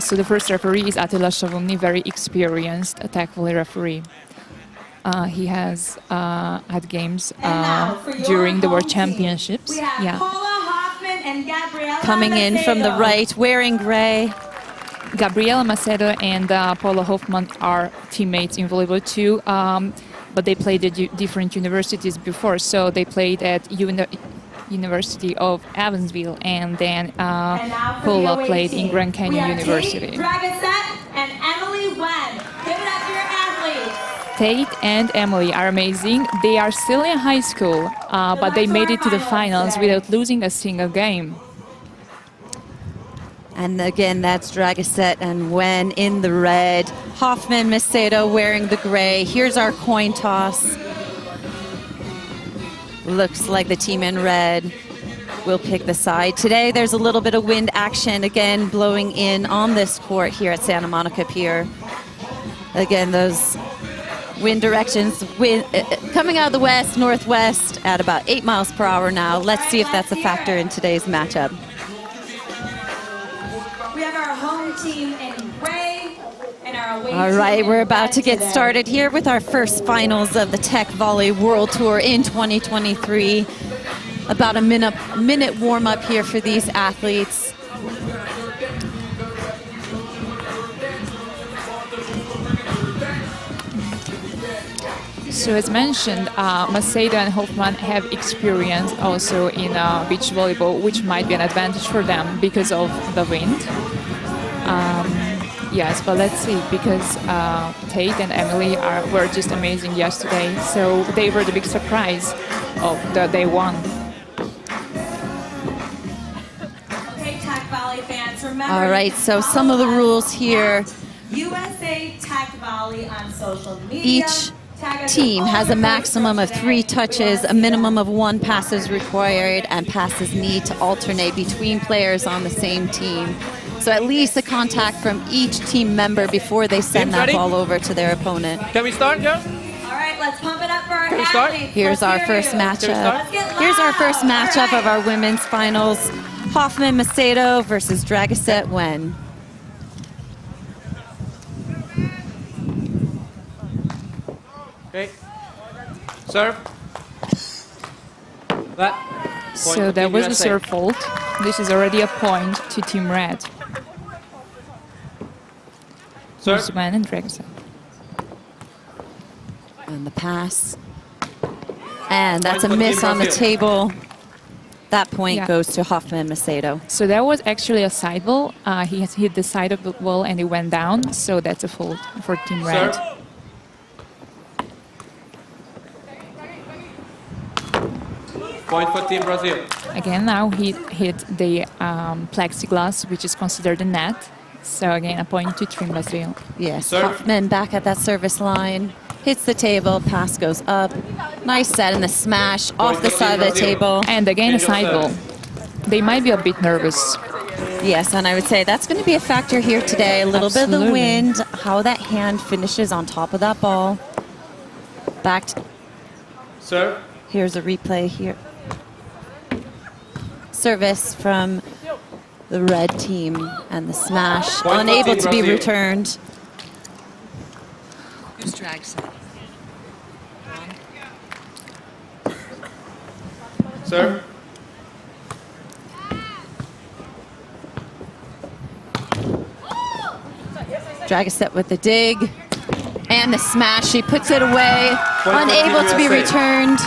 So the first referee is Attila Shavumni, very experienced Teqvoly referee. He has had games during the World Championships. Yeah. Paula, Hoffmann, and Gabriela coming in Macedo. from the right, wearing gray. Gabriela, Macedo, and Paula Hoffmann are teammates in volleyball too, but they played at different universities before. So they played at University of Evansville, and then Paula played in Grand Canyon University. Drageset and Emily Webb. Give it up for your athletes. Tate and Emily are amazing. They are still in high school, but they made it to the finals without losing a single game. And again, that's Drageset and Wen in the red. Hoffmann, Macedo wearing the gray. Here's our coin toss. Looks like the team in red will pick the side. Today, there's a little bit of wind action, again, blowing in on this court here at Santa Monica Pier. Again, those wind directions coming out of the west, northwest at about 8 miles per hour now. Let's see if that's a factor in today's matchup. We have our home team in gray and our away All right, we're about to get started here with our first finals of the Teqvoly World Tour in 2023. About a minute warm up here for these athletes. So as mentioned, Macedo and Hoffmann have experience also in beach volleyball, which might be an advantage for them because of the wind. Yes, but let's see, because Tate and Emily were just amazing yesterday, so they were the big surprise of the day one. Okay, Teqvoly fans, remember. All right, so some of the rules here. USA Teqvoly on social media. Each team has a maximum of 3 touches, a minimum of 1 pass is required, and passes need to alternate between players on the same team. So at least a contact from each team member before they send that ball over to their opponent. Can we start, yeah? All right, let's pump it up for our athletes. Here's our first matchup. Here's our first matchup of our women's finals. Hoffmann Macedo versus Drageset Wen. Okay. Serve. That. So that was the serve fault. This is already a point to Team Red. Serve. Wen and Drageset. And the pass. And that's a miss on the table. That point goes to Hoffmann Macedo. So that was actually a side ball. He has hit the side of the wall and it went down. So that's a fault for Team Red. Serve. Point for Team Brazil. Again, now he hit the plexiglass, which is considered a net. So again, a point to Team Brazil. Yes, Serve. Hoffmann back at that service line. Hits the table, pass goes up. Nice set and the smash off the side of the table. And again, a side ball. They might be a bit nervous. Yes, and I would say that's going to be a factor here today. A little bit of the wind, how that hand finishes on top of that ball. Back to... Serve. Here's a replay here. Service from the red team and the smash unable to be returned. Who's Drageset? Serve. Drageset with the dig and the smash. She puts it away, unable to be returned.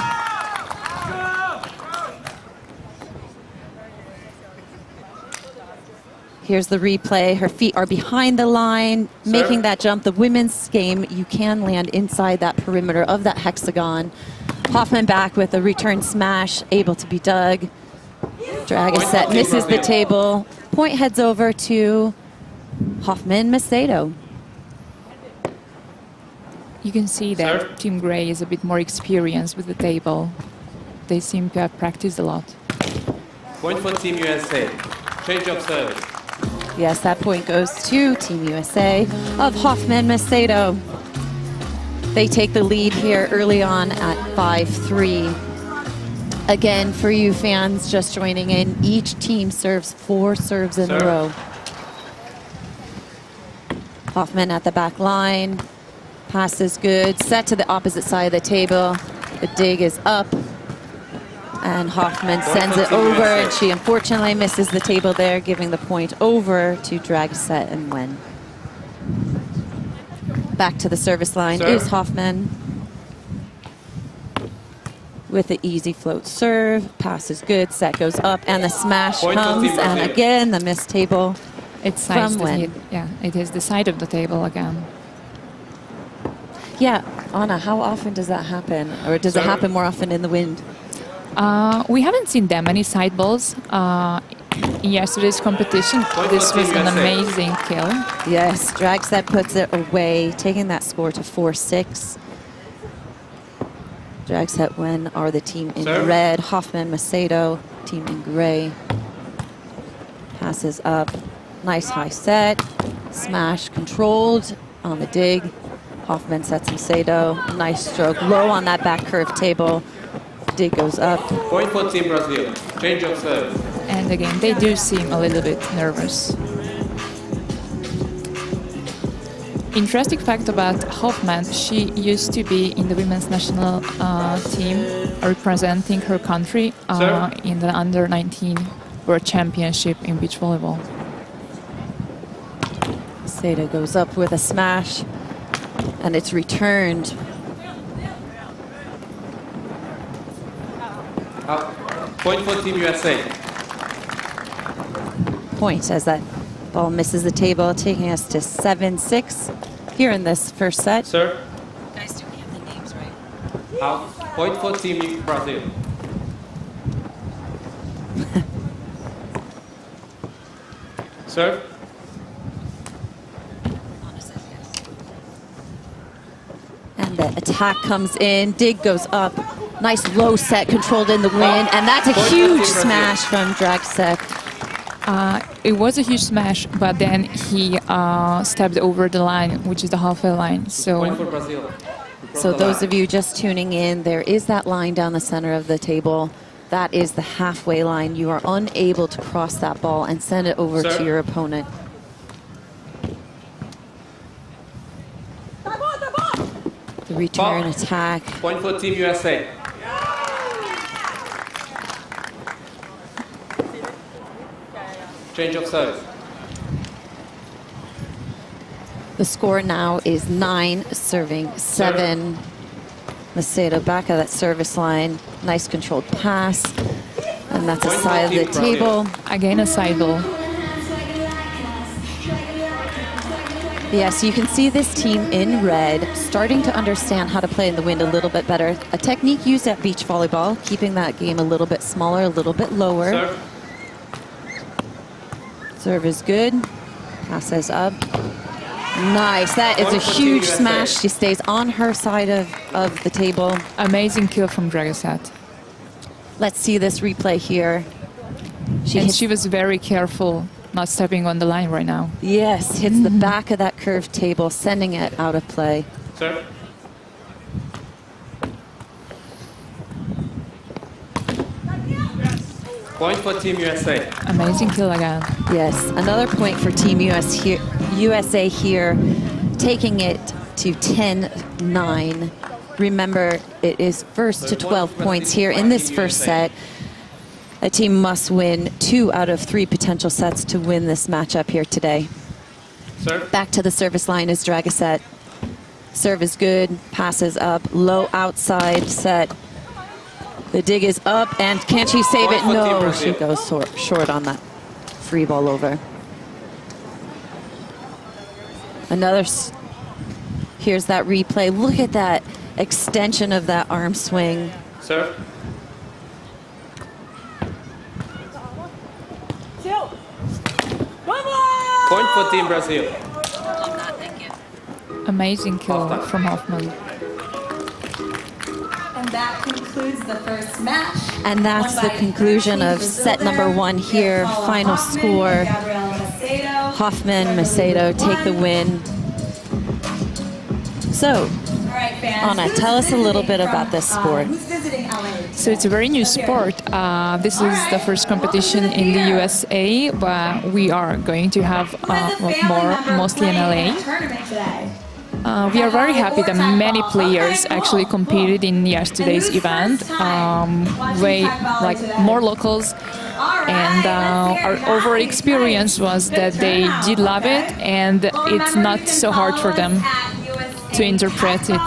Here's the replay. Her feet are behind the line, making that jump. The women's game, you can land inside that perimeter of that hexagon. Hoffmann back with a return smash, able to be dug. Drageset misses the table. Point heads over to Hoffmann Macedo. You can see that Team Gray is a bit more experienced with the table. They seem to have practiced a lot. Point for Team USA. Change of service. Yes, that point goes to Team USA of Hoffmann Macedo. They take the lead here early on at 5-3. Again, for you fans just joining in, each team serves 4 serves in a row. Hoffmann at the back line. Pass is good. Set to the opposite side of the table. The dig is up. And Hoffmann sends it over, and she unfortunately misses the table there, giving the point over to Drageset and Wen. Back to the service line is Hoffmann with the easy float serve. Pass is good, set goes up, and the smash comes, and again the missed table. It's from Wen. Yeah, it is the side of the table again. Yeah, Anna, how often does that happen? Or does it happen more often in the wind? We haven't seen that many side balls in yesterday's competition. This was an amazing kill. Yes, Drageset puts it away, taking that score to 4-6. Drageset Wen are the team in red. Hoffmann, Macedo, team in gray. Passes up. Nice high set. Smash controlled on the dig. Hoffmann sets Macedo. Nice stroke. Low on that back curve table. Dig goes up. Point for Team Brazil. Change of service. And again, they do seem a little bit nervous. Interesting fact about Hoffmann, she used to be in the women's national team representing her country in the under-19 World Championship in beach volleyball. Macedo goes up with a smash, and it's returned. Point for Team USA. Point as that ball misses the table, taking us to 7-6 here in this first set. Sir. Guys, do we have the names right? Point for Team Brazil. Serve. And the attack comes in, dig goes up. Nice low set controlled in the wind, and that's a huge smash from Drageset. It was a huge smash, but then he stepped over the line, which is the halfway line. Point for Brazil. So those of you just tuning in, there is that line down the center of the table. That is the halfway line. You are unable to cross that ball and send it over to your opponent. The return attack. Point for Team USA. Change of service. The score now is 9, serving 7. Macedo back at that service line. Nice controlled pass. And that's a side of the table. Again, a side ball. Yeah, so you can see this team in red starting to understand how to play in the wind a little bit better. A technique used at beach volleyball, keeping that game a little bit smaller, a little bit lower. Serve is good. Passes up. Nice. That is a huge smash. She stays on her side of the table. Amazing kill from Drageset. Let's see this replay here. She was very careful not stepping on the line right now. Yes, hits the back of that curved table, sending it out of play. Sir. Point for Team USA. Amazing kill again. Yes, another point for Team USA here, taking it to 10-9. Remember, it is first to 12 points here in this first set. A team must win 2 out of 3 potential sets to win this matchup here today. Serve. Back to the service line is Drageset. Serve is good, passes up, low outside set. The dig is up, and can she save it? No, she goes short on that free ball over. Here's that replay. Look at that extension of that arm swing. Serve. Point for Team Brazil. Amazing kill from Hoffmann. And that concludes the first match. And that's the conclusion of set number 1 here. Final score. Hoffmann, Macedo take the win. So, fans. Anna, tell us a little bit about this sport. Who's visiting LA? So it's a very new sport. This is the first competition in the USA, but we are going to have more, mostly in LA. Tournament today. We are very happy that many players actually competed in yesterday's event. More locals, and our overall experience was that they did love it, and it's not so hard for them to interpret it,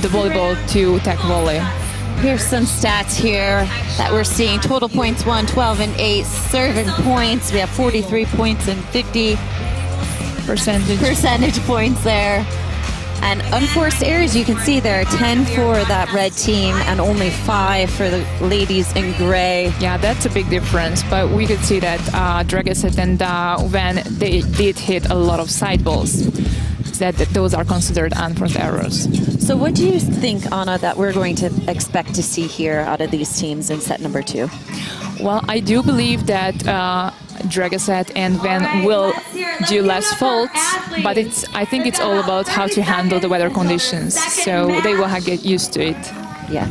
the volleyball to Teqvoly. Here's some stats here that we're seeing. Total points 1, 12 and 8. Serving points, we have 43 points and 50 percentage points there. And unforced errors, you can see there are 10 for that red team and only 5 for the ladies in gray. Yeah, that's a big difference, but we could see that Drageset and Van, they did hit a lot of side balls. That those are considered unforced errors. So what do you think, Anna, that we're going to expect to see here out of these teams in set number 2? Well, I do believe that Drageset and Van will do less faults, but I think it's all about how to handle the weather conditions. So they will get used to it. Yeah.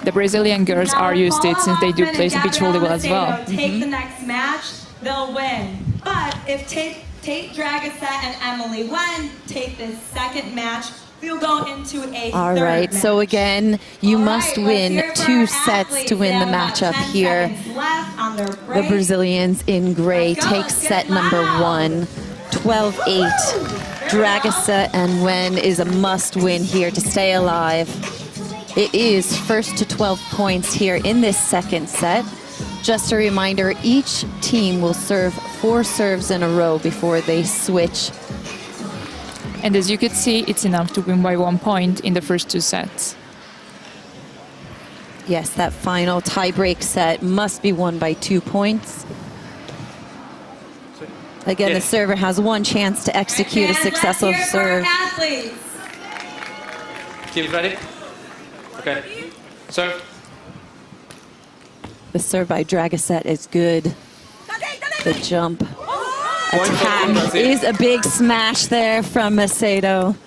The Brazilian girls are used to it since they do play beach volleyball as well. Take the next match, they'll win. But if Tate, Drageset, and Emily Wen take this second match, we'll go into a All third right, match. so again, you must win let's hear it for 2 our sets athletes. to win They the have about matchup 10 here. seconds left on their The break. Brazilians in gray take set number 1, 12-8. Drageset and Wen is a must-win here to stay alive. It is first to 12 points here in this second set. Just a reminder, each team will serve 4 serves in a row before they switch. And as you could see, it's enough to win by 1 point in the first 2 sets. Yes, that final tie-break set must be won by 2 points. Again, the server has 1 chance to execute a successful serve. Athletes. Teams ready? Okay. Serve. The serve by Drageset is good. The jump attack is a big smash there from Macedo.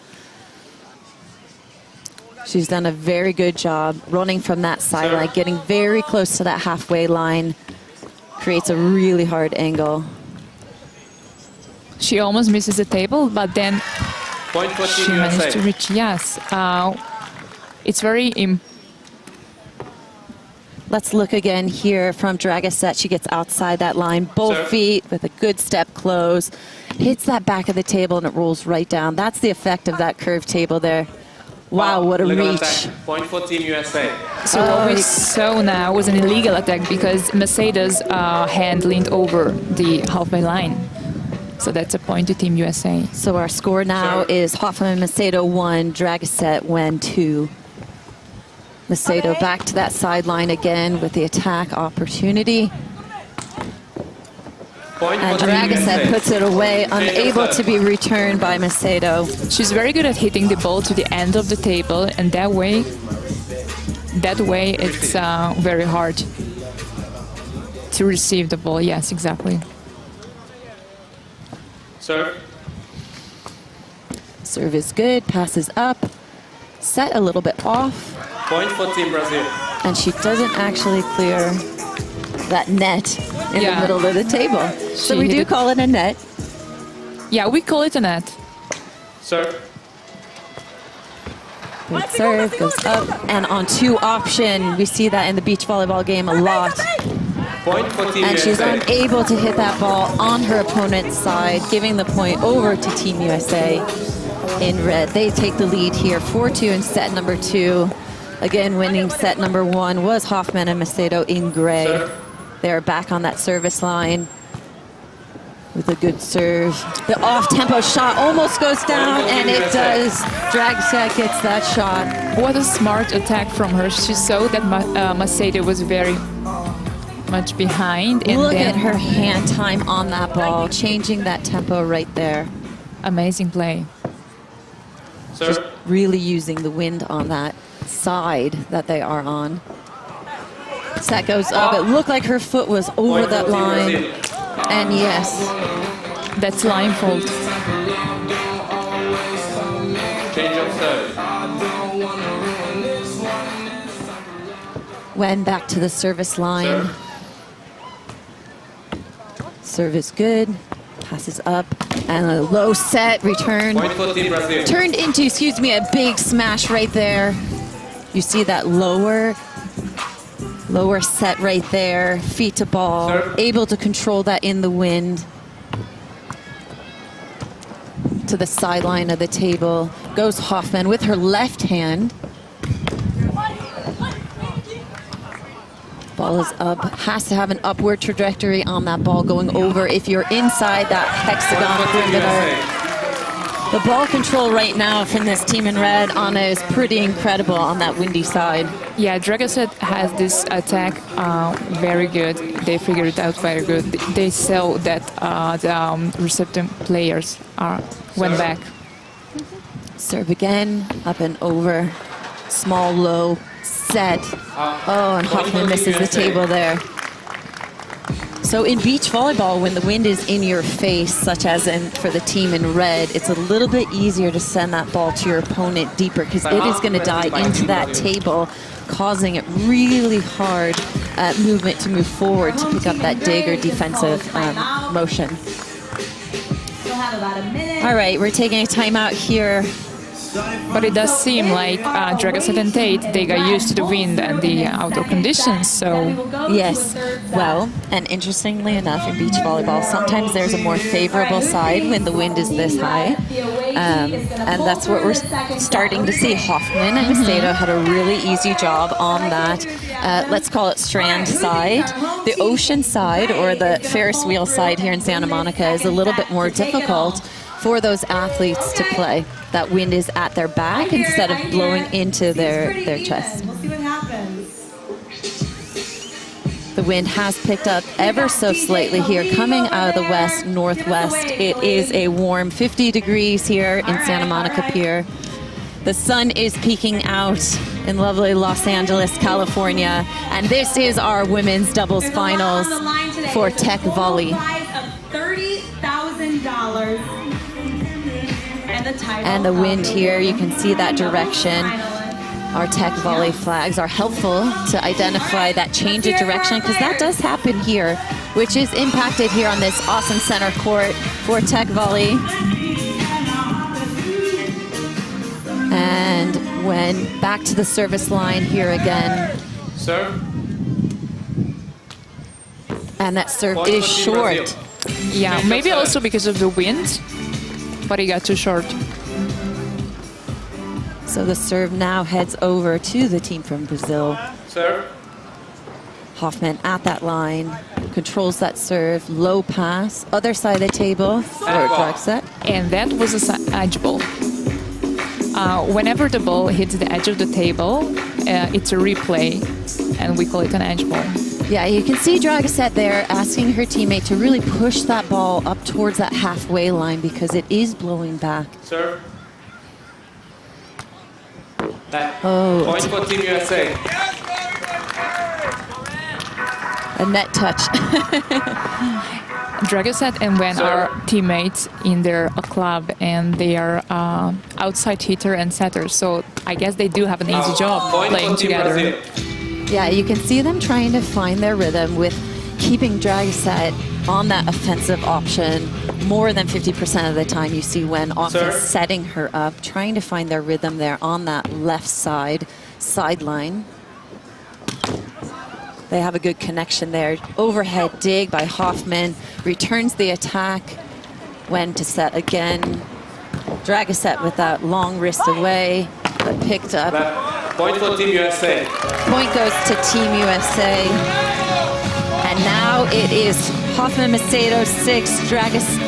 She's done a very good job running from that sideline, getting very close to that halfway line. Creates a really hard angle. She almost misses the table, but then Point for she Team managed to USA. reach. Yes, it's very Let's look again here from Drageset. She gets outside that line, both Serve. feet with a good step close. Hits that back of the table and it rolls right down. That's the effect of that curved table there. Wow, what a Legal reach. attack. Point for Team USA. So what we saw now was an illegal attack because Macedo's hand leaned over the halfway line. So that's a point to Team USA. So our score now Serve. is Hoffmann Macedo 1, Drageset Wen 2. Macedo back to that sideline again with the attack opportunity. Point And for Team Drageset USA. puts it away, unable to be returned by Macedo. She's very good at hitting the ball to the end of the table, and that way it's very hard to receive the ball. Yes, exactly. Serve. Serve is good, passes up, set a little bit off, Point for Team Brazil. and she doesn't actually clear that net in the Yeah. middle of the table. So She we hit do it. call it a net. Yeah, we call it a net. Serve. Good serve, goes up, and on 2 option. We see that in the beach volleyball game a lot. Point for Team And she's USA. unable to hit that ball on her opponent's side, giving the point over to Team USA in red. They take the lead here, 4-2 in set number 2. Again, winning set number 1 was Hoffmann and Macedo in gray. Serve. They're back on that service line with a good serve. The off-tempo shot almost goes down, and it does. Drageset gets that shot. What a smart attack from her. She saw that Macedo was very much behind, and Look then at her hand time on that ball, changing that tempo right there. amazing play. Serve. Really using the wind on that side that they are on. Set goes up. It looked like her foot was over Point that for Team line. Brazil. And yes, That's line fault. Change of serve. Wen back to the service line. Serve is good. Passes up. And a low set return. Point for Team Brazil. Turned into, excuse me, a big smash right there. You see that lower set right there. Feet to ball. Serve. Able to control that in the wind. To the sideline of the table. Goes Hoffmann with her left hand. Ball is up, has to have an upward trajectory on that ball going over if you're inside that hexagon perimeter. The ball control right now from this team in red, Anna, is pretty incredible on that windy side. Yeah, Drageset has this attack very good. They figured it out very good. They saw that the receptive players went back. Serve again, up and over, small, low, set. Oh, and Hoffmann misses the table there. So in beach volleyball, when the wind is in your face, such as for the team in red, it's a little bit easier to send that ball to your opponent deeper because it is going to die into that table, causing it really hard movement to move forward to pick up that dig or defensive motion. All right, we're taking a timeout here. But it does seem like Drageset and Tate, they got used to the wind and the outdoor conditions, so... Yes, well, and interestingly enough, in beach volleyball, sometimes there's a more favorable side when the wind is this high. And that's what we're starting to see. Hoffmann and Macedo had a really easy job on that, let's call it strand side. The ocean side, or the Ferris wheel side here in Santa Monica, is a little bit more difficult for those athletes to play. That wind is at their back instead of blowing into their chest. We'll see what happens. The wind has picked up ever so slightly here, coming out of the west, northwest. It is a warm 50 degrees here in Santa Monica Pier. The sun is peeking out in lovely Los Angeles, California. And this is our women's doubles finals for Teqvoly. $30,000. And the wind here, you can see that direction. Our Teqvoly flags are helpful to identify that change of direction, because that does happen here, which is impacted here on this awesome center court for Teqvoly. And when back to the service line here again. Serve. And that serve is short. Yeah, maybe also because of the wind, but he got too short. So the serve now heads over to the team from Brazil. Serve. Hoffmann at that line, controls that serve, low pass, other side of the table for Drageset. And that was an edge ball. Whenever the ball hits the edge of the table, it's a replay, and we call it an edge ball. Yeah, you can see Drageset there asking her teammate to really push that ball up towards that halfway line because it is blowing back. Serve. Oh, Point for Team USA. a net touch. Drageset and Wen are teammates in their club, and they are outside hitter and setter. So I guess they do have an easy job playing together. Yeah, you can see them trying to find their rhythm with keeping Drageset on that offensive option. More than 50% of the time you see Wen often setting her up, trying to find their rhythm there on that left side, sideline. They have a good connection there. Overhead dig by Hoffmann, returns the attack. Wen to set again. Drageset with that long wrist away, but picked up. Point for Team USA. Point goes to Team USA. And now it is Hoffmann Macedo 6, Drageset.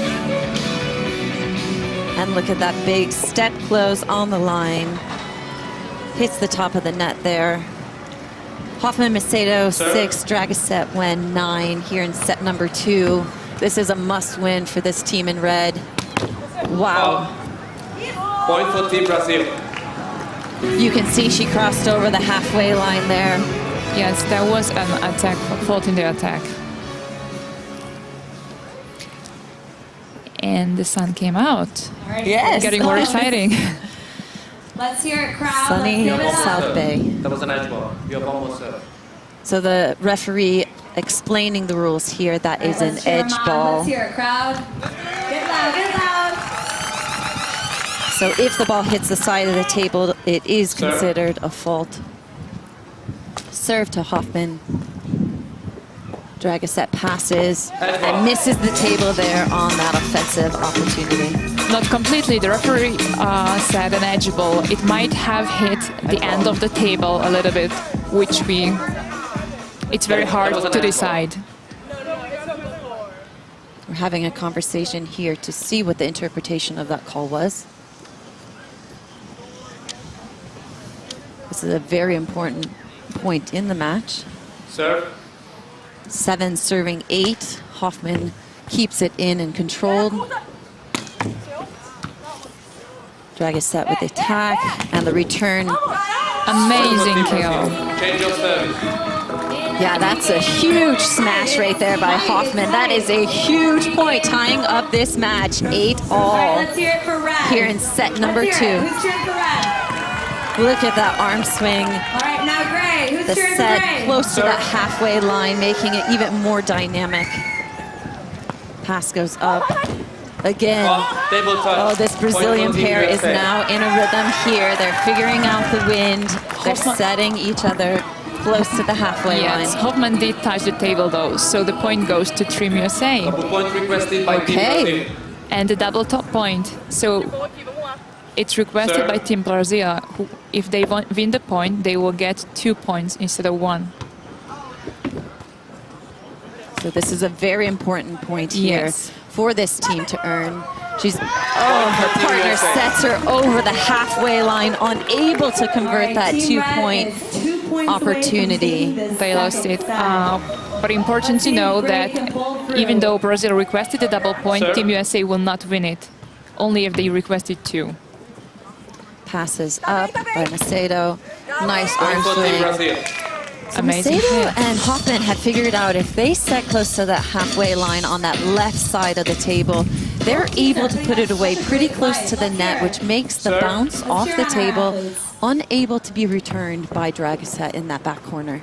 And look at that big step close on the line. Hits the top of the net there. Hoffmann Macedo 6, Drageset Wen 9 here in set number 2. This is a must win for this team in red. Wow. Point for Team Brazil. You can see she crossed over the halfway line there. Yes, that was an attack, fault in the attack. And the sun came out. Yes. Getting more exciting. Let's hear it, crowd. Sunny Let's give it up. South Bay. That was an edge ball. You have almost served. So the referee explaining the rules here, that is an edge ball. Let's hear it, crowd. Get loud, get loud. So if the ball hits the side of the table, it is considered a fault. Serve to Hoffmann. Drageset passes and misses the table there on that offensive opportunity. Not completely. The referee said an edge ball. It might have hit the end of the table a little bit, which it's very hard to decide. We're having a conversation here to see what the interpretation of that call was. This is a very important point in the match. Serve. 7 serving 8. Hoffmann keeps it in and controlled. Drageset with the attack and the return. Amazing kill. Change of service. Yeah, that's a huge smash right there by Hoffmann. That is a huge point tying up this match. 8-all. All right, let's hear it for red. Here in set number 2. Who's cheering for red? Look at that arm swing. All right, now gray. Who's The cheering set for gray? close to that halfway line, making it even more dynamic. Pass goes up. Again. Table touch. Oh, this Brazilian Point for pair Team is USA. now in a rhythm here. They're figuring out the wind. They're setting each other close to the halfway Yes, line. Hoffmann did touch the table though, so the point goes to Team USA. Double point requested by Team Okay. Brazil. And the double top point. So it's requested Sir. by Team Brazil. Who, if they win the point, they will get 2 points instead of 1. So this is a very important point here Yes. for this team to earn. Her partner sets her over the halfway line, unable to convert that Team Red 2-point is 2 points opportunity. away from taking the They lost second it. set. But important to know that even though Brazil requested a double point, Sir. Team USA will not win it. Only if they requested 2. Passes up by Macedo. Nice Point arm for Team swing. Brazil. Amazing Macedo hit. and Hoffmann had figured out if they set close to that halfway line on that left side of the table, they're able to put it away pretty close to the net, which makes the Sir. bounce off the table unable to be returned by Drageset in that back corner.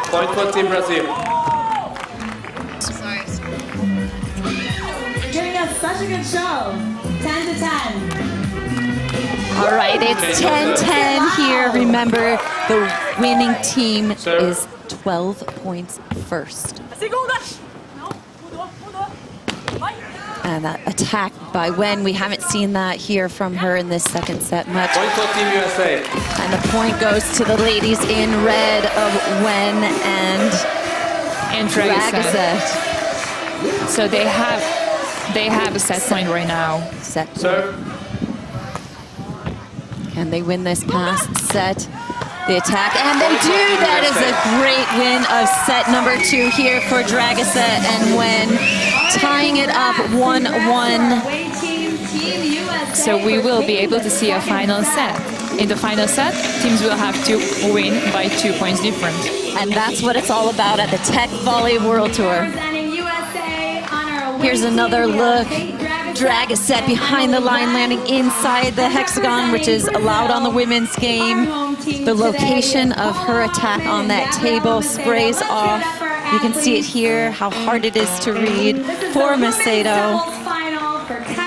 Point for Team Brazil. Giving us such a good show. 10 to 10. All right, it's 10-10 here. Remember, the winning team Sir. is 12 points first. And that attack by Wen, we haven't seen that here from her in this second set much. Point for Team USA. And the point goes to the ladies in red of Wen and Drageset. Drageset. So they have a set point right now. Set. Serve. Can they win this past set? The attack, and they do. That is a great win of set number 2 here for Drageset and Wen, tying it up 1-1. Away team, Team USA. So we will be able to see a final set. In the final set, teams will have to win by 2 points difference. And that's what it's all about at the Teqvoly World Tour. Representing USA on our away Here's team, another we have look. Tate, Drageset behind the line, landing inside the hexagon, which is allowed on the women's game. The location of her attack on that table sprays off. You can see it here, how hard it is to read for Macedo.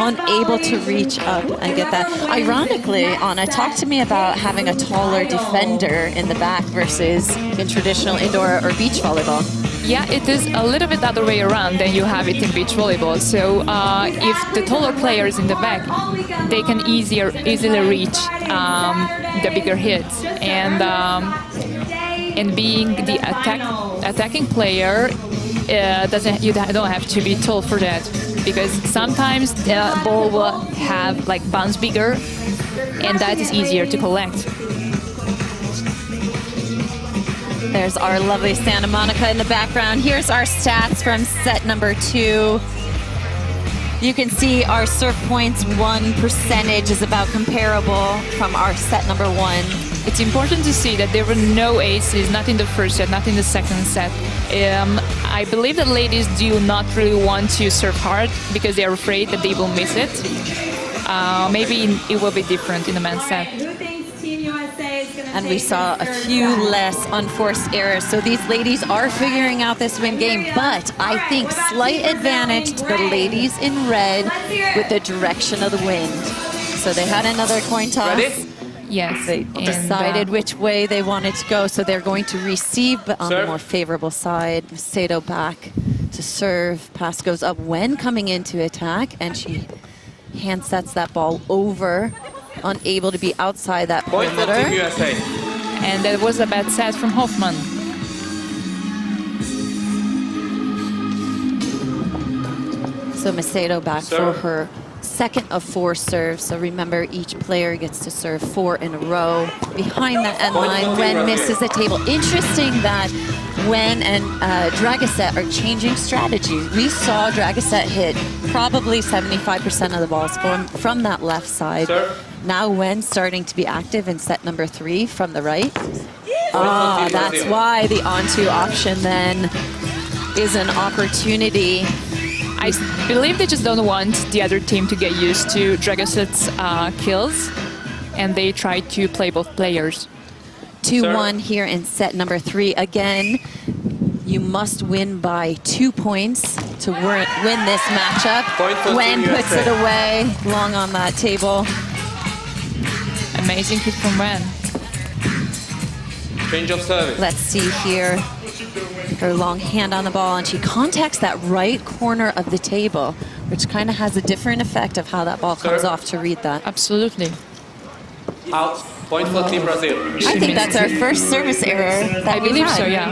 Unable to reach up and get that. Ironically, Anna, talk to me about having a taller defender in the back versus in traditional indoor or beach volleyball. Yeah, it is a little bit the other way around than you have it in beach volleyball. So if the taller player is in the back, they can easily reach the bigger hits. And being the attacking player, you don't have to be tall for that, because sometimes the ball will have like bounce bigger, and that is easier to collect. There's our lovely Santa Monica in the background. Here's our stats from set number 2. You can see our serve points won percentage is about comparable from our set number 1. It's important to see that there were no aces, not in the first set, not in the second set. I I believe that ladies do not really want to serve hard because they are afraid that they will miss it. Maybe it will be different in the men's set. Who thinks Team USA is going to And we saw a few less unforced errors. So these ladies are figuring out this win game, but I think slight advantage to the ladies in red with the direction of the wind. So they had another coin toss. Ready? Yes. They decided which way they wanted to go, so they're going to receive, but on the Serve. more favorable side. Macedo back to serve. Pass goes up when coming into attack, and she hand sets that ball over, unable to be outside that Point for Team perimeter. USA. And that was a bad set from Hoffmann. So Macedo back Serve. for her second of 4 serves. So remember, each player gets to serve 4 in a row. Behind the end line, Wen misses the table. Interesting that Wen and Drageset are changing strategies. We saw Drageset hit probably 75% of the balls from that left side. Serve. Now Wen starting to be active in set number 3 from the right. Ah, That's why the on-2 option then is an opportunity. I believe they just don't want the other team to get used to Drageset's kills, and they try to play both players. 2-1 here in set number 3. Again, you must win by 2 points to win this matchup. Point for Wen Team puts USA. it away, long on that table. Amazing hit from Wen. Change of service. Let's see here. Her long hand on the ball, and she contacts that right corner of the table, which kind of has a different effect of how that ball comes Serve. off to read that. Absolutely. Out. Point for Team Brazil. I think that's our first service error that I we've believe had. so, yeah.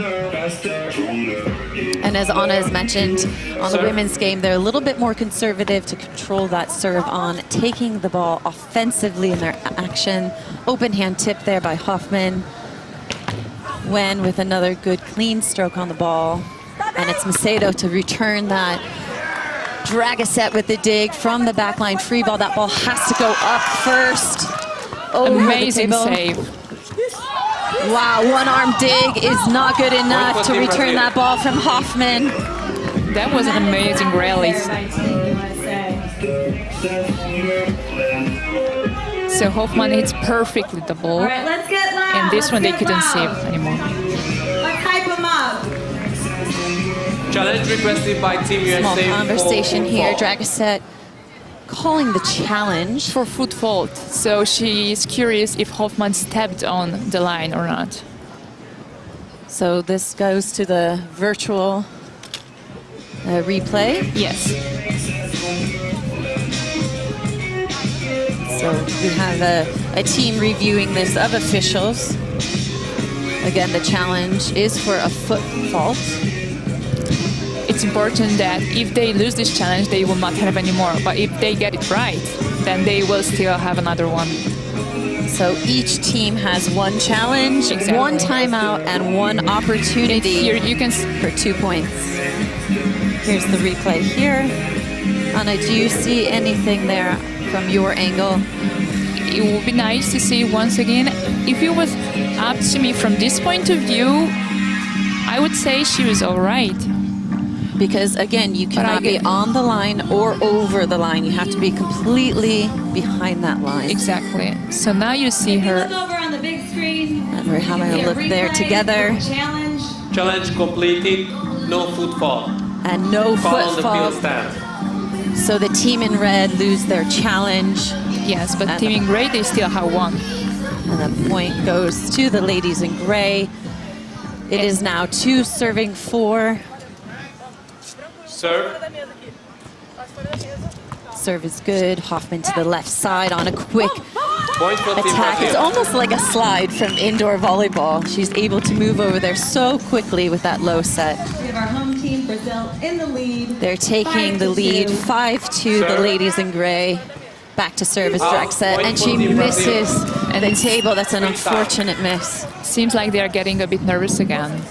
And as Anna has mentioned, on the Serve. women's game, they're a little bit more conservative to control that serve on taking the ball offensively in their action. Open hand tip there by Hoffmann. Wen with another good clean stroke on the ball. And it's Macedo to return that. Drageset with the dig from the backline free ball. That ball has to go up first. Over Amazing the table. save. Wow, one arm dig is not good enough to return that ball from Hoffmann. That was an amazing rally. So Hoffmann hits perfectly the ball, All right, let's get loud. and this one they Let's get couldn't save loud. anymore. Let's hype them up. Challenge requested by Team Small USA. conversation for here. fall. Drageset calling the challenge. For foot fault, so she's curious if Hoffmann stepped on the line or not. So this goes to the virtual replay. Yes. So we have a team reviewing this of officials. Again, the challenge is for a foot fault. It's important that if they lose this challenge, they will not have any more. But if they get it right, then they will still have another one. So each team has one challenge, Exactly. one timeout, and one opportunity Here you can for 2 points. Here's the replay here. Anna, do you see anything there from your angle? it would be nice to see once again. If it was up to me from this point of view, I would say she was all right. Because again, you cannot be on the line or over the line. You have to be completely behind that line. Exactly. So now you see her. Look over on the big screen. And we're having a See look there replay, together. Challenge. Challenge completed. No footfall. And no Foul on foot the fault. field stand. So the team in red lose their challenge. Yes, but And Team in Gray, they still have one. And the point goes to the ladies in gray. It is now 2 serving 4. Serve. Serve is good. Hoffmann to the left side on a quick Point for Team attack. It's Brazil. almost like a slide from indoor volleyball. She's able to move over there so quickly with that low set. We have our home team, Brazil, in the lead. They're taking the 5-2. lead 5-2, the Serve. ladies in gray. Back to service, Out. Drageset, Point and for she Team misses And the it's- table. That's an Free start. unfortunate miss. Seems like they are getting a bit nervous again.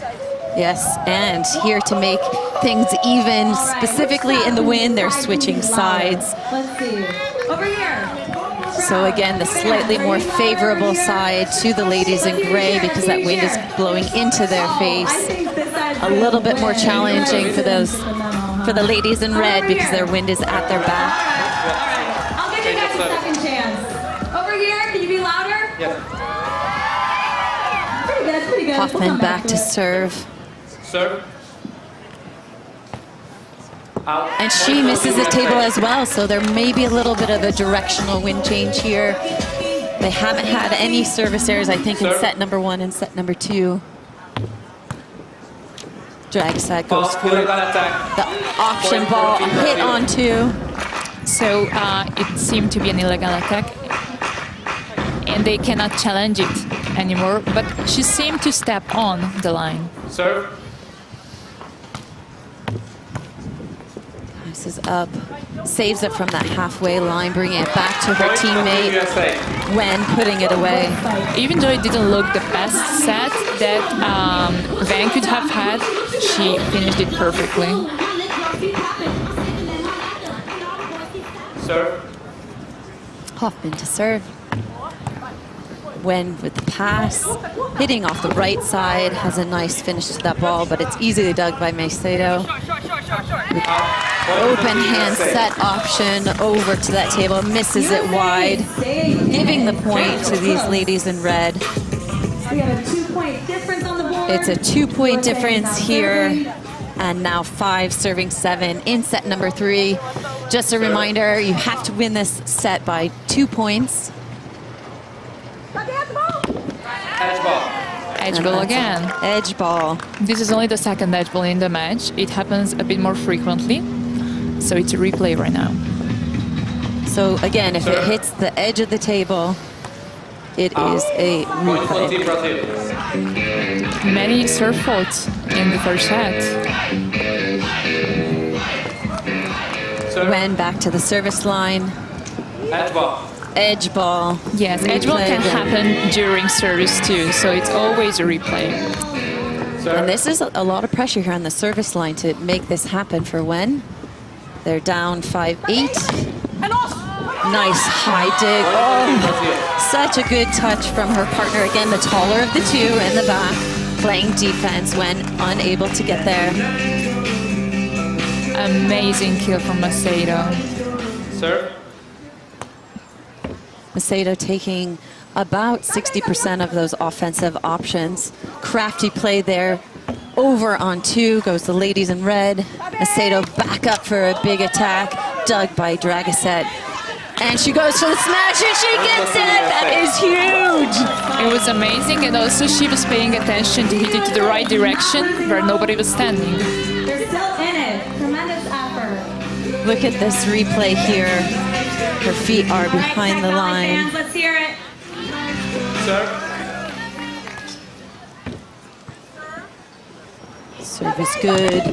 Yes, and here to make things even, specifically in the wind, they're switching sides. Let's see. Over here. So again, the slightly more favorable side to the ladies in gray because that wind is blowing into their I face. think this side a little bit more challenging for the ladies in red because their wind is at their back. All right. I'll give you guys a second chance. Over here, can you be louder? Yes. Pretty good, pretty good. We'll Hoffmann come back to it. serve. Serve. Out. And she misses the table as well, so there may be a little bit of a directional wind change here. They haven't had any service errors, I think, in set number 1 and set number 2. Drageset goes for the option ball, hit on 2. So it seemed to be an illegal attack, and they cannot challenge it anymore. But she seemed to step on the line. Serve. This is up, saves it from that halfway line, bringing it back to her teammate when putting it away. Even though it didn't look the best set that Van could have had, she finished it perfectly. Serve. Hoffmann to serve. Wen with the pass, hitting off the right side, has a nice finish to that ball, but it's easily dug by Macedo. Open hand set option over to that table, misses it wide, giving the point to these ladies in red. We have a 2-point difference on the board. It's a 2-point difference here, and now 5 serving 7 in set number 3. Just a reminder, you have to win this set by 2 points. Edge ball. Edge ball again. Edge ball. This is only the second edge ball in the match. It happens a bit more frequently, so it's a replay right now. So again, if it hits the edge of the table, it is a replay. Many serve faults in the first set. Wen back to the service line. Edge ball. Edge ball. Yes, edge ball can happen during service too, so it's always a replay. And this is a lot of pressure here on the service line to make this happen for Wen. They're down 5-8. Nice high dig. Oh, such a good touch from her partner. Again, the taller of the two in the back, playing defense when unable to get there. Amazing kill from Macedo. Serve. Macedo taking about 60% of those offensive options. Crafty play there. Over on 2 goes the ladies in red. Macedo back up for a big attack. Dug by Drageset. And she goes for the smash and she gets it! That is huge! It was amazing, and also she was paying attention to hit it to the right direction where nobody was standing. They're still in it. Tremendous effort. Look at this replay here. Her feet are behind the line. Let's hear it. Serve. Serve is good.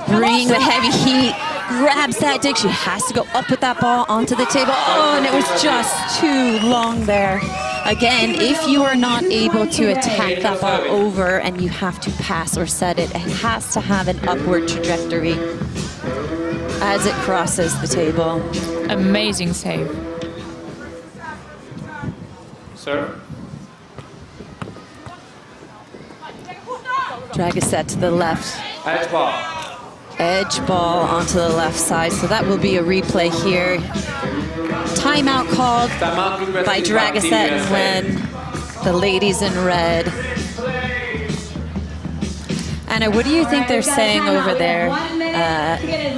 Bringing the heavy heat. Grabs that dig. She has to go up with that ball onto the table. Oh, and it was just too long there. Again, if you are not able to attack that ball over and you have to pass or set it, it has to have an upward trajectory as it crosses the table. Amazing save. Serve. Drageset to the left. Edge ball. Edge ball onto the left side, so that will be a replay here. Timeout called by Drageset and Wen, the ladies in red. Anna, what do you think they're saying over there,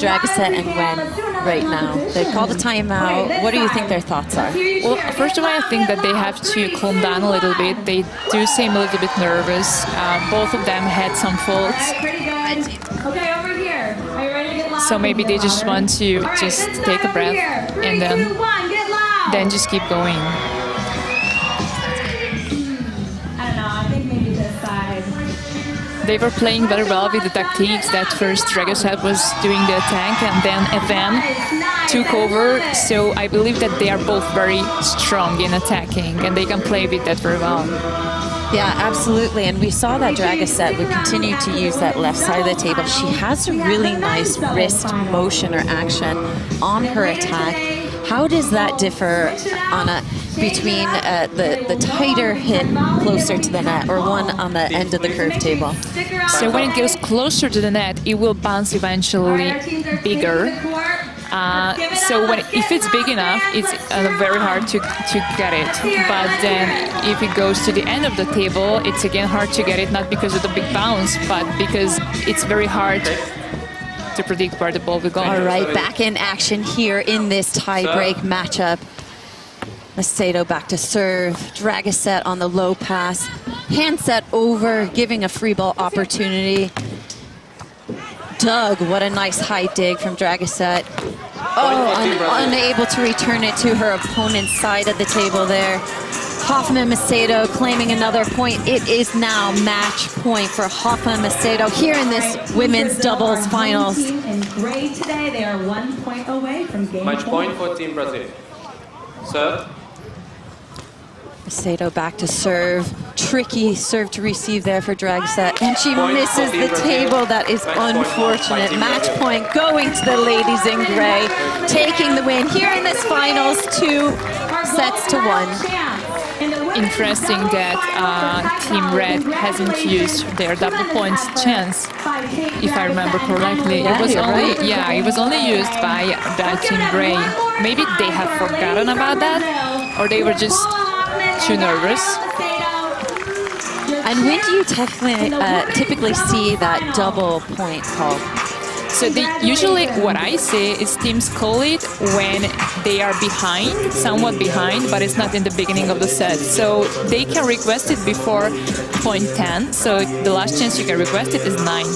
Drageset and Wen, right now? They called a timeout. What do you think their thoughts are? Well, first of all, I think that they have to calm down a little bit. They do seem a little bit nervous. Both of them had some faults. Pretty good. Okay, over here. Are you ready to get loud? So maybe they just want to just take a breath and then just keep going. I don't know. I think maybe this side. They were playing very well with the tactiques. That first Drageset was doing the attack, and then Evan took over. So I believe that they are both very strong in attacking, and they can play with that very well. Yeah, absolutely. And we saw that Drageset would continue to use that left side of the table. She has a really nice wrist motion or action on her attack. How does that differ on between the tighter hit closer to the net or one on the end of the curve table? So when it goes closer to the net, it will bounce eventually bigger. So if it's big enough, it's very hard to get it. But then if it goes to the end of the table, it's again hard to get it, not because of the big bounce, but because it's very hard to predict where the ball will go. All right, back in action here in this tie-break matchup. Macedo back to serve. Drageset on the low pass. Hand set over, giving a free ball opportunity. Doug, what a nice high dig from Drageset. Oh, unable to return it to her opponent's side of the table there. Hoffmann Macedo claiming another point. It is now match point for Hoffmann Macedo here in this women's doubles finals. In gray today, they are 1 point away from game Match point for Team Brazil. Serve. Macedo back to serve. Tricky serve to receive there for Drageset. And she misses the table. That is unfortunate. Match point going to the ladies in gray. Taking the win here in this finals, 2-1. Interesting that Team Red hasn't used their double points chance, if I remember correctly. Yeah, it was only used by Team Gray. Maybe they have forgotten about that, or they were just too nervous. And when do you typically see that double point call? So usually what I see is teams call it when they are behind, somewhat behind, but it's not in the beginning of the set. So they can request it before point 10. So the last chance you can request it is 9.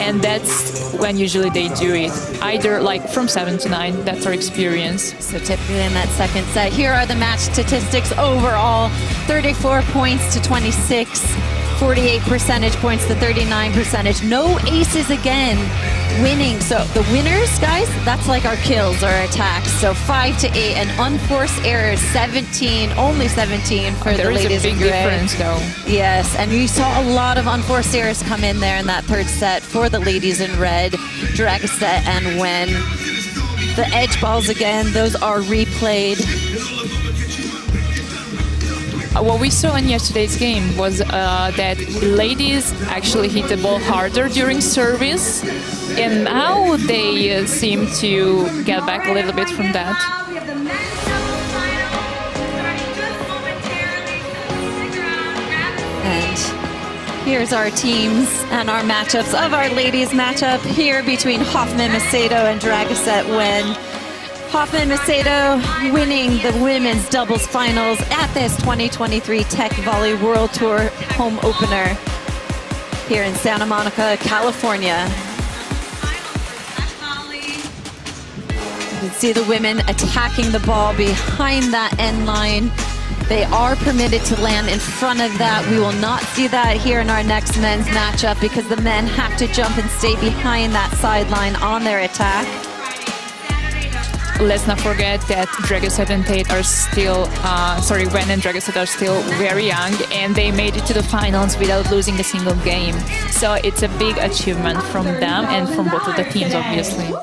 And that's when usually they do it, either like from 7 to 9. That's our experience. So typically in that second set, here are the match statistics overall. 34 points to 26. 48 percentage points to 39 percentage. No aces again, winning. So the winners, guys, that's like our kills or attacks. So 5 to 8, and unforced errors 17, only 17 for the ladies in gray. There is a big difference though. Yes, and we saw a lot of unforced errors come in there in that third set for the ladies in red, Drageset and Wen. The edge balls again, those are replayed. What we saw in yesterday's game was that ladies actually hit the ball harder during service, and now they seem to get back a little bit from that. And here's our teams and our matchups of our ladies matchup here between Hoffmann Macedo and Drageset Wen. Hoffmann Macedo winning the women's doubles finals at this 2023 Teqvoly World Tour home opener here in Santa Monica, California. You can see the women attacking the ball behind that end line. They are permitted to land in front of that. We will not see that here in our next men's matchup because the men have to jump and stay behind that sideline on their attack. Let's not forget that Drageset and Tate are still, Wen and Drageset are still very young, and they made it to the finals without losing a single game. So it's a big achievement from them and from both of the teams, obviously.